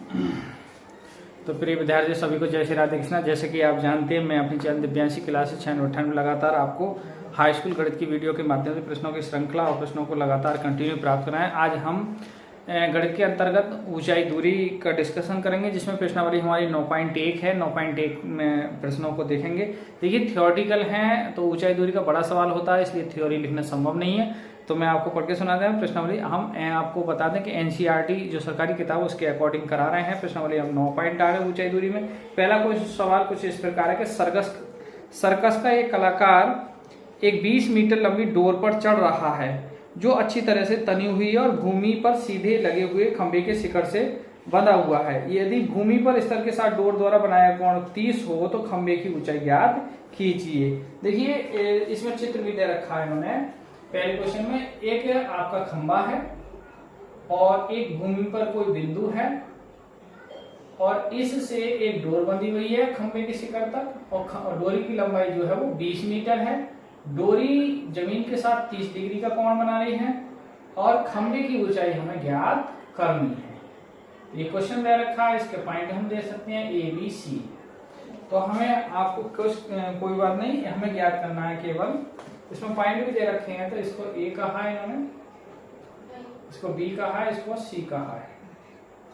तो प्रिय विद्यार्थी सभी को जय श्री राधे कृष्णा। जैसे कि आप जानते हैं, मैं अपनी चैनल दिव्यांशी क्लासेस 96 में लगातार आपको हाई स्कूल गणित की वीडियो के माध्यम से प्रश्नों की श्रृंखला और प्रश्नों को लगातार कंटिन्यू प्राप्त कराएं। आज हम गणित के अंतर्गत ऊंचाई दूरी का डिस्कशन करेंगे, जिसमें प्रश्नावली हमारी 9.1 है। 9.1 में प्रश्नों को देखेंगे। देखिए, थियोरटिकल हैं तो ऊंचाई दूरी का बड़ा सवाल होता है, इसलिए थ्योरी लिखना संभव नहीं है। तो मैं आपको पढ़ के सुना दें प्रश्नावली। हम आपको बता दें कि एनसीईआरटी जो सरकारी किताब उसके अकॉर्डिंग करा रहे हैं। प्रश्नावली हम 9 पॉइंट डाल रहे हैं ऊंचाई दूरी में। पहला सवाल कुछ इस प्रकार है कि सर्कस का एक कलाकार एक 20 मीटर लंबी डोर पर चढ़ रहा है, जो अच्छी तरह से तनी हुई है और भूमि पर सीधे लगे हुए खंभे के शिखर से बंधा हुआ है। यदि भूमि पर स्तर के साथ डोर द्वारा बनाया कोण 30 हो तो खंभे की ऊंचाई ज्ञात कीजिए। देखिए, इसमें चित्र भी दे रखा है इन्होंने। पहले क्वेश्चन में एक आपका खंभा है और एक भूमि पर कोई बिंदु है और इससे एक डोर बंधी हुई है खंभे के शिखर तक, और डोरी की लंबाई जो है वो 20 मीटर है। डोरी जमीन के साथ 30 डिग्री का कोण बना रही है और खंभे की ऊंचाई हमें ज्ञात करनी है। ये क्वेश्चन दे रखा है, इसके पॉइंट हम दे सकते हैं ए बी सी। तो हमें आपको कोई बात नहीं, हमें ज्ञात करना है केवल। इसमें पॉइंट भी दे रखे हैं, तो इसको ए कहा है इन्होंने, इसको बी कहा है, इसको सी कहा है।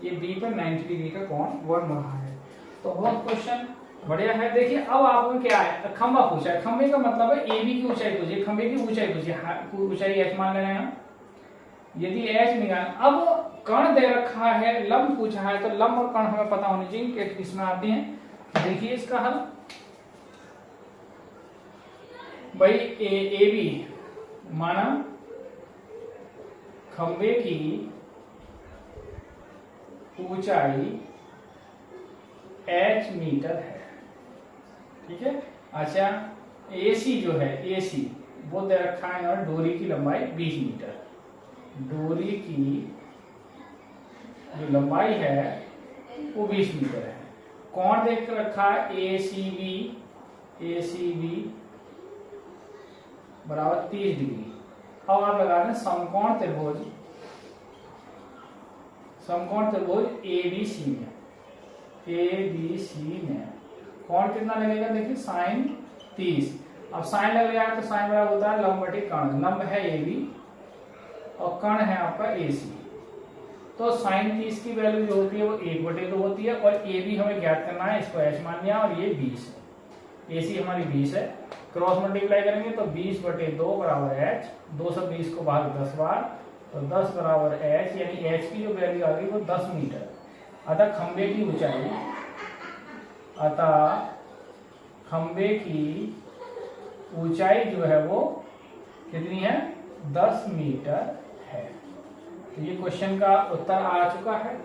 ये बी पर 90 डिग्री का कोण बन रहा है। तो बहुत क्वेश्चन बढ़िया है। देखिए, अब आपको क्या है, खंभा पूछा है। खंभे का मतलब है ए बी की ऊंचाई पूछिए, खंभे की ऊंचाई पूछिए। ऊंचाई एच मान रहे हैं। यदि एच निकाल, अब कण दे रखा है, लंब पूछा है, तो लंब और कण हमें पता होनी चाहिए कि किसमें आती है। देखिए इसका हल, भाई ए बी माना खंबे की ऊंचाई h मीटर है, ठीक है। अच्छा, AC जो है, AC वो दे रखा है और डोरी की लंबाई 20 मीटर। डोरी की जो लंबाई है वो 20 मीटर है। कोण देख रखा है ACB बराबर 30 डिग्री। अब आप लगा दें समकोण त्रिभुज ABC में कोण कितना लगेगा। देखिए साइन 30। अब साइन लग गया तो साइन बराबर होता है लंब बटे कर्ण। लंब है AB और कर्ण है आपका AC। तो साइन 30 की वैल्यू जो होती है वो 1/2 होती है, और AB हमें ज्ञात करना है, इसको h मान लिया, और ये 20 है। AC हमारी 20 है। क्रॉस मल्टीप्लाई करेंगे तो 20/2 बराबर h। 220 को भाग 10 बार, तो 10 बराबर h, यानी h की जो वैल्यू आ गई वो 10 मीटर। अतः खंबे की ऊंचाई जो है वो कितनी है, 10 मीटर है। तो ये क्वेश्चन का उत्तर आ चुका है।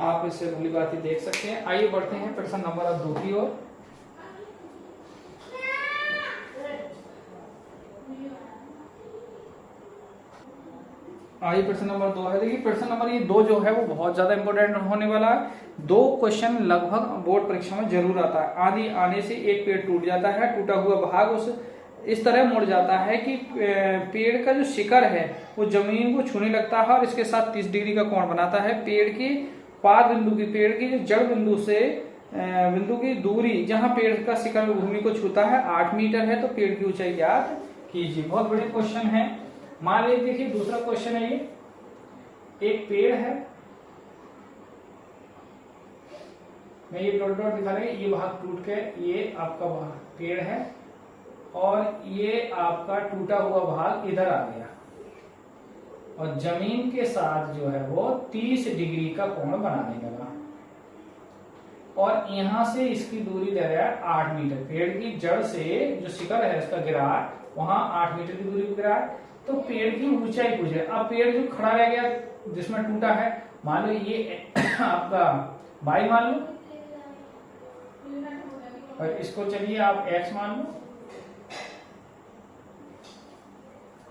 आप इससे भली बात देख सकते हैं। आइए बढ़ते हैं प्रश्न नंबर 2 की ओर। आइए प्रश्न नंबर 2 है। देखिए, प्रश्न नंबर ये 2 जो है वो बहुत ज्यादा इंपॉर्टेंट होने वाला है। 2 क्वेश्चन लगभग बोर्ड परीक्षा में जरूर आता है। आंधी आने से एक पेड़ टूट जाता है, टूटा हुआ भाग उस इस तरह मुड़ जाता है कि पेड़ का जो शिखर है वो जमीन को छूने लगता है और इसके साथ 30 डिग्री का कोण बनाता है। पेड़ की पाद बिंदु की, पेड़ की जो जड़ बिंदु से बिंदु की दूरी जहां पेड़ का शिखर भूमि को छूता है 8 मीटर है। तो पेड़ की ऊंचाई ज्ञात कीजिए। बहुत बड़े क्वेश्चन है। मान लीजिए, देखिए दूसरा क्वेश्चन है, ये एक पेड़ है, मैं ये डॉट डॉट दिखा रहे हैं, ये भाग टूट के ये आपका पेड़ है और ये आपका टूटा हुआ भाग इधर आ गया और जमीन के साथ जो है वो 30 डिग्री का कोण बनाने लगा, और यहां से इसकी दूरी दे रहा है 8 मीटर। पेड़ की जड़ से जो शिखर है इसका गिरा वहां 8 मीटर की दूरी पर गिरा है। तो पेड़ की ऊंचाई पूछे। अब पेड़ जो खड़ा रह गया जिसमें टूटा है, मान लो ये आपका y मान लो, और इसको चलिए आप x मान लो,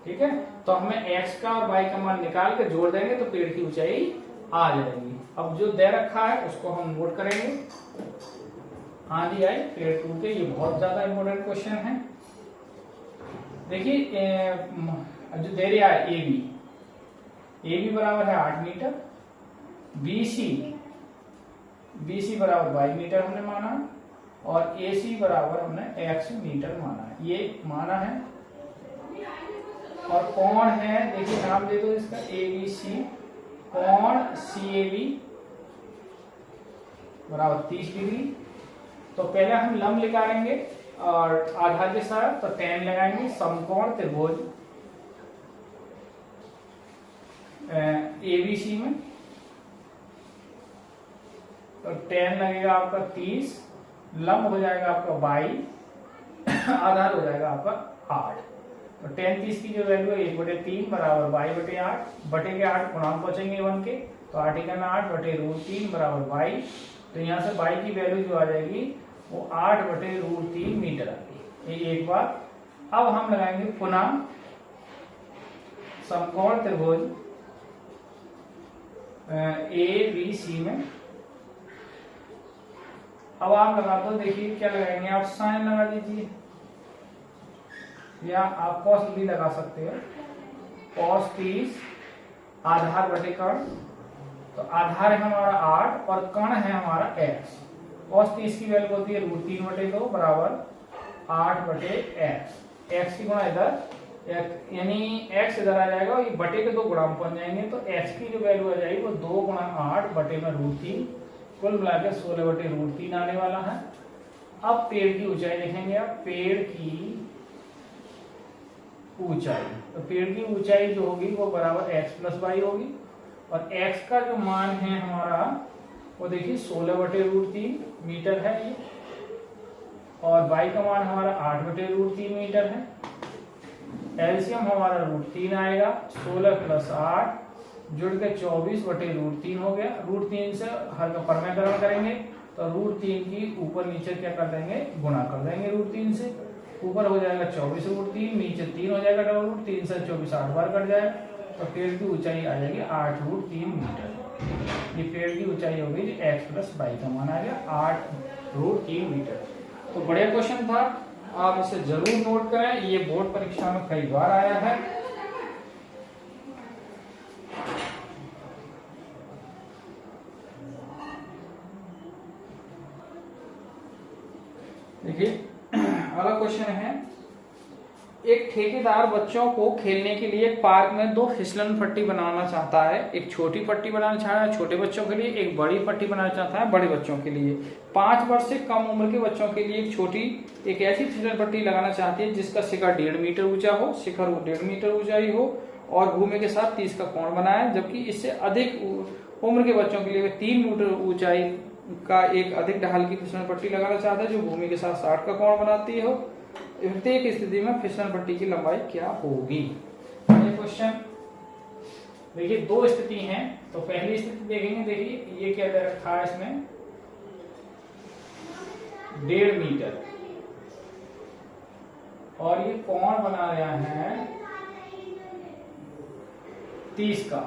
ठीक है। तो हमें x का और y का मान निकाल के जोड़ देंगे तो पेड़ की ऊंचाई आ जाएगी। अब जो दे रखा है उसको हम नोट करेंगे। आंधी आई, पेड़ टूटे, ये बहुत ज्यादा इंपॉर्टेंट क्वेश्चन है। देखिए, जो दे रहा है ए बी बराबर है 8 मीटर, BC BC बराबर y मीटर हमने माना और AC बराबर हमने x मीटर माना है, ये माना है। और कोण है, देखिए नाम दे दो इसका ABC, कोण CAB बराबर 30 डिग्री। तो पहले हम लंब निकालेंगे और आधार के साथ तो tan लगाएंगे। समकोण त्रिभुज ABC में तो tan लगेगा आपका 30, लंब हो जाएगा आपका y, आधार हो जाएगा आपका 8। तो tan 30 की जो वैल्यू है 1/3 बराबर y बटे 8, बटे के 8 गुणांक पहुंचेंगे 1 के, तो 8 × 8 बटे √3 बराबर y। तो यहाँ से y की वैल्यू जो आ जाएगी वो 8 बटे √3 मीटर आएगी। ये एक बार। अब हम लगाएंगे पुनः समकोण त्रिभुज ABC में। अब आप लगा दो, देखिए क्या लगाएंगे आप, साइन लगा दीजिए या आप कॉस भी लगा सकते हो। कॉस 30 आधार बटे कर्ण, तो आधार है हमारा 8 और कर्ण है हमारा x। कॉस 30 की वैल्यू होती है √3/2 बराबर 8 बटे x। x की गुणा इधर, यानी x इधर आ जाएगा और ये बटे के 2 गुणांक बन जाएंगे, तो x की जो वैल्यू आ जाएगी वो 2 × 8 बटे में √3, कुल मिलाकर 16 बटे √3 आने वाला है। अब पेड़ की ऊंचाई देखेंगे आप, पेड़ की ऊंचाई, तो पेड़ की ऊंचाई जो होगी वो बराबर x + y होगी और x का जो मान है हमारा वो देखिए 16 बटे √3 मीटर है ये, और y का मान हमारा 8 बटे √3 मीटर है। एलसीएम हमारा √3 आएगा, 16 + 8 जुड़ के 24 बटे √3 हो गया। √3 से हर का परमेकरण करेंगे तो √3 की ऊपर नीचे क्या कर देंगे, गुणा कर देंगे √3 से। ऊपर हो जाएगा 24 √3, नीचे 3 हो जाएगा, डबल रूट 3 से 24 8 बार कट जाएगा, तो पेड़ की ऊंचाई आ जाएगी 8 √3 मीटर। ये पेड़ की ऊंचाई होगी जो x + y का मान आ गया 8 √3 मीटर। तो बढ़िया क्वेश्चन था, आप इसे जरूर नोट करें, ये बोर्ड परीक्षा में कई बार आया है। देखिए अगला क्वेश्चन है, एक ठेकेदार बच्चों को खेलने के लिए पार्क में 2 फिसलन पट्टी बनाना चाहता है। एक छोटी पट्टी बनाना चाह रहा है छोटे बच्चों के लिए, एक बड़ी पट्टी बनाना चाहता है बड़े बच्चों के लिए। 5 वर्ष से कम उम्र के बच्चों के लिए एक ऐसी फिसलन पट्टी लगाना चाहती है जिसका शिखर 1.5 मीटर ऊंचा हो, शिखर 1.5 मीटर ऊंचाई हो और भूमि के साथ 30 का कोण बनाए, जबकि इससे अधिक उम्र के बच्चों के लिए 3 मीटर ऊंचाई का एक अधिक ढाल की फिसलन पट्टी लगाना चाहता है जो भूमि के साथ 60 का कोण बनाती हो। प्रत्येक स्थिति में फिसलन पट्टी की लंबाई क्या होगी। ये क्वेश्चन देखिए 2 स्थिति हैं, तो पहली स्थिति देखेंगे, देखिए ये क्या दे रखा है इसमें 1.5 मीटर और ये कोण बना रहा है 30 का,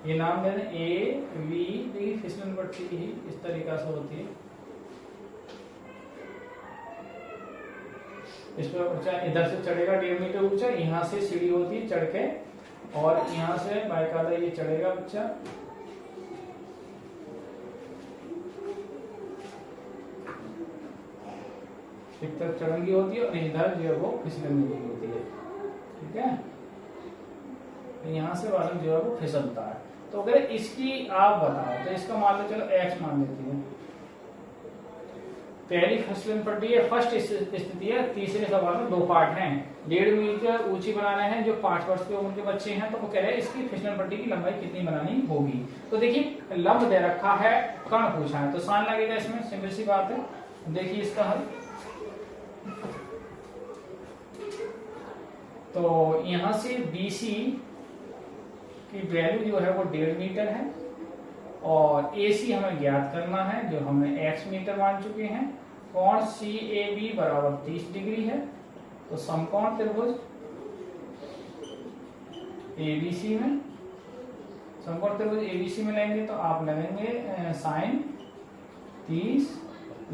ये नाम दे दें AV। देखिए फिसलन पट्टी ही इस तरीका से होती है, इस पर ऊंचा इधर से चढ़ेगा 1.5 मीटर ऊंचा, यहाँ से सीढ़ी होती है चढ़ के और यहाँ से बाकायदा ये चढ़ेगा बच्चा, एक तरफ चढ़ंगी होती है और इधर जो है वो फिसलने होती है, ठीक है। यहाँ से बालक जो है वो फिसलता है। तो अगर इसकी आप बताओ तो इसका मान लो चलो x मान लेती है। पहली फिसलन पट्टी है, फर्स्ट स्थिति है। तीसरे सवाल में 2 पार्ट हैं, 1.5 मीटर ऊंची बनाना है जो 5 वर्ष के उम्र के बच्चे हैं, तो वो कह रहे हैं इसकी फिसलन पट्टी की लंबाई कितनी बनानी होगी। तो देखिए लंब दे रखा है, कर्ण पूछा है, तो सान लगेगा इसमें, सिंपल सी बात है। देखिए इसका हल, तो यहां से BC की वैल्यू जो है वो 1.5 मीटर है और AC हमें ज्ञात करना है जो हमने x मीटर मान चुके हैं। कोण CAB बराबर 30 डिग्री है, तो समकोण त्रिभुज ABC में, समकोण त्रिभुज ABC में लेंगे तो आप लगेंगे साइन 30,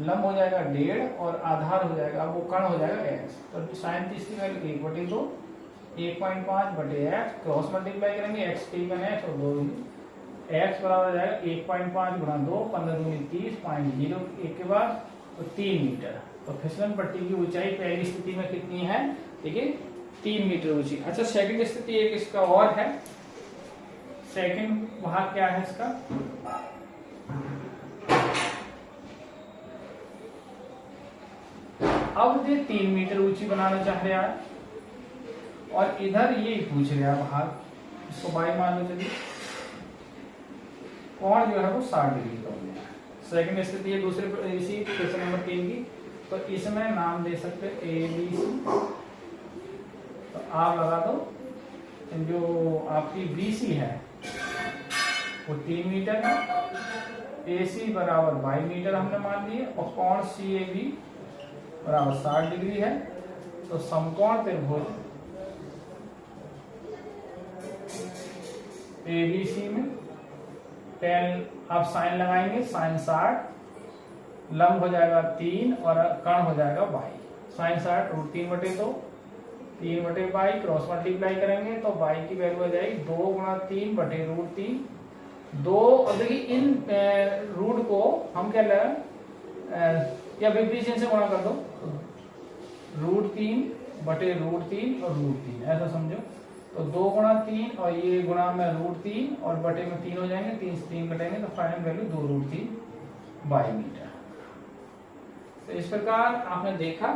लंब हो जाएगा 1.5 और आधार हो जाएगा, वो कर्ण हो जाएगा x। तो साइन 30 की वैल्यू 1/2, 1.5 बटे x, क्रॉस मल्टीप्लाई करेंगे x की x और 2 x बराबर हो जाएगा 1.5 गुणा 2, 15 दूनी 30, 0.01 के बाद तो 3 मीटर। तो फिसलन पट्टी की ऊंचाई पहली स्थिति में कितनी है, देखिए 3 मीटर ऊंची। अच्छा सेकंड स्थिति एक इसका और है, सेकंड वहां क्या है इसका, अब ये 3 मीटर ऊंची बनाना चाह रहा है और इधर ये पूछ रहा है बाहर, इसको बाई मान लो चलिए, कोण जो है वो 60 डिग्री का हो गया। सेकंड स्थिति है दूसरे इसी क्वेश्चन नंबर 3 की, तो इसमें नाम दे सकते ए बी सी। तो आप लगा दो, जो आपकी बी सी है वो 3 मीटर है, ए सी बराबर 22 मीटर हमने मान लिए, और कोण सी ए बी बराबर 60 डिग्री है। तो समकोण त्रिभुज ए बी सी में टेन आप साइन लगाएंगे, साइन 60, लंब हो जाएगा 3 और कर्ण हो जाएगा 22। साइन 60 √3/2, 3/22 क्रॉस मल्टीप्लाई करेंगे तो 22 की वैल्यू हो जाएगी 2 गुणा 3/√3। 2 और देखिए इन रूट को हम क्या लगाए या विपरीत चिन्ह से गुणा कर दो, √3/√3 और √3 ऐसा समझो। तो 2 गुणा 3 और ये गुणा में √3 और बटे में 3 हो जाएंगे, 3 से 3 कटेंगे तो फाइनल वैल्यू 2√3 22 मीटर। तो इस प्रकार आपने देखा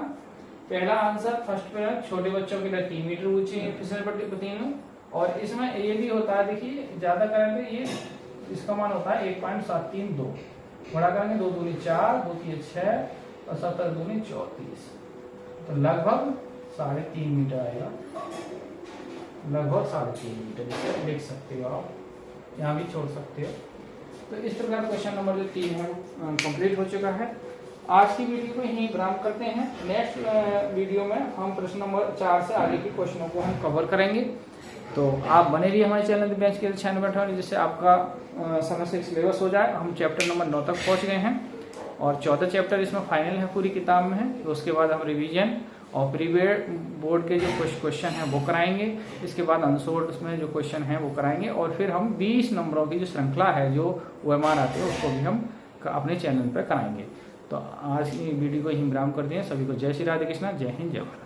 पहला आंसर फर्स्ट पे छोटे बच्चों के लिए 3 मीटर ऊंची है फिसल पट्टी 3, और इसमें ये भी होता है, देखिए ज्यादा करेंगे ये इसका मान होता है 1.732, बड़ा करेंगे 2 दूनी 4, 2 3 6 और 17 दूनी 34, तो लगभग 3.5 मीटर आएगा, लगभग 3.5 मीटर इसे लिख सकते हो आप, यहाँ भी छोड़ सकते हो। तो इस प्रकार क्वेश्चन नंबर जो 3 है कंप्लीट हो चुका है। आज की वीडियो को यहीं विराम करते हैं, नेक्स्ट वीडियो में हम प्रश्न नंबर 4 से आगे के क्वेश्चनों को हम कवर करेंगे। तो आप बने रहिए हमारे चैनल दिव्यांश के चैनल बैठा, जिससे आपका समय से सिलेबस हो जाए। हम चैप्टर नंबर 9 तक पहुँच गए हैं और 14 चैप्टर इसमें फाइनल है पूरी किताब में है। तो उसके बाद हम रिवीजन और प्री बोर्ड के जो क्वेश्चन हैं वो कराएंगे, इसके बाद अनसोल्ड उसमें जो क्वेश्चन हैं वो कराएंगे, और फिर हम 20 नंबरों की जो श्रृंखला है जो OMR आते हैं उसको भी हम अपने चैनल पर कराएंगे। तो आज की वीडियो को यहीं विराम कर दिए। सभी को जय श्री राधे कृष्णा, जय हिंद, जय भारत।